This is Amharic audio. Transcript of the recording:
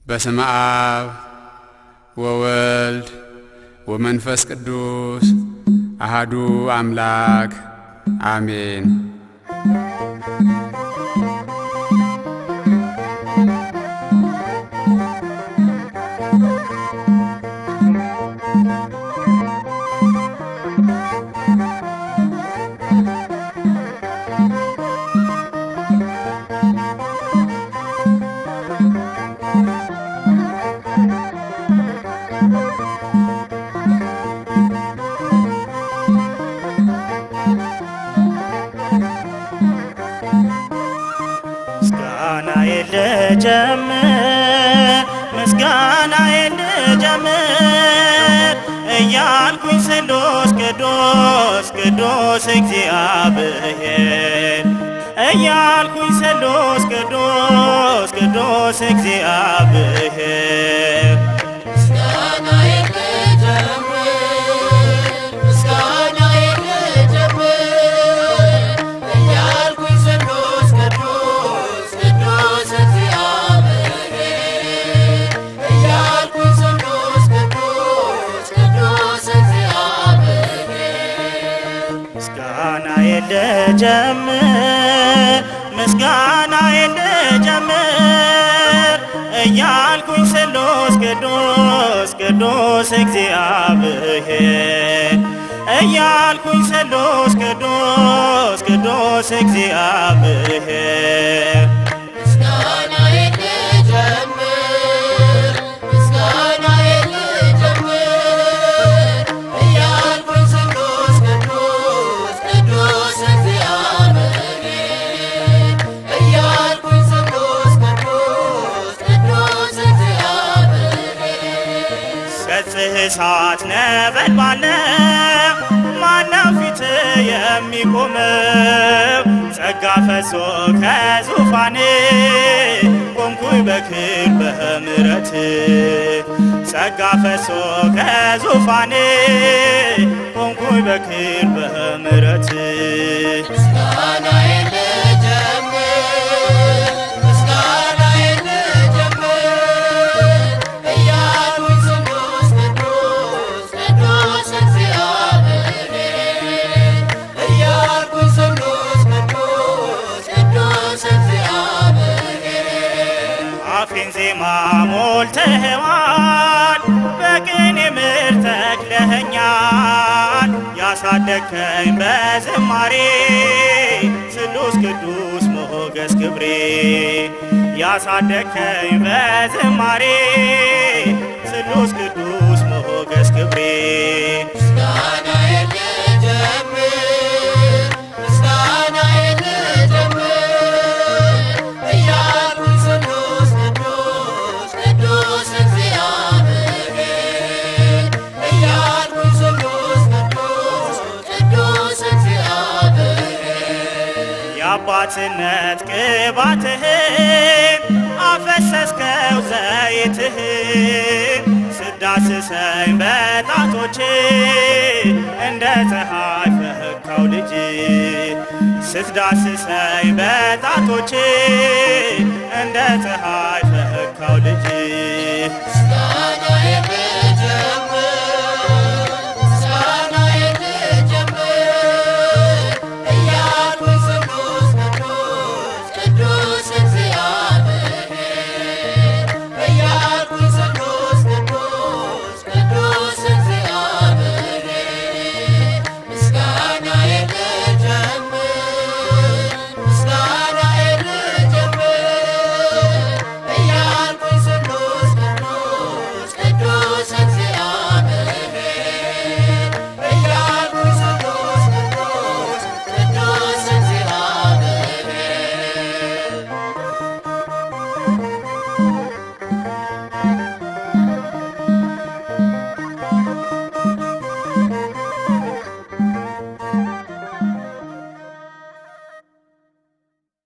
በስመ አብ ወወልድ ወመንፈስ ቅዱስ አሐዱ አምላክ አሜን። ምስጋና ልጀምር እያልኩኝ ስሉስ ቅዱስ ቅዱስ እግዚአብሔር እያልኩኝ ስሉስ ቅዱስ ቅዱስ እግዚአብሔር ምስጋና ልጀምር እያልኩኝ ስሉስ ቅዱስ ቅዱስ እግዚአብሔር እያልኩኝ ስሉስ ቅዱስ ቅዱስ እግዚአብሔር እሳት ነበልባል ማነው ፊት የሚቆመው? ጸጋ ፈሶ ከዙፋኔ ቆምኩኝ በክብር በምሕረት ጸጋ ፈሶ ከዙፋኔ ቆምኩኝ በክብር በምሕረት ዜማ ሞልተኸዋል በቅኔ ምር ተክለኸኛል ያሳደግከኝ በዝማሬ ስሉስ ቅዱስ ሞገስ ክብሬ ያሳደግከኝ በዝማሬ ስሉስ ቅዱስ ሞገስ ክብሬ አባትነት ቅባትህን አፈሰስከው ዘይትህን ስዳስሰኝ በጣቶቼ እንደ ፀሐይ ፈካው ልጅ ስትዳስሰኝ በጣቶቼ እንደ ፀሐይ ፈካው ልጅ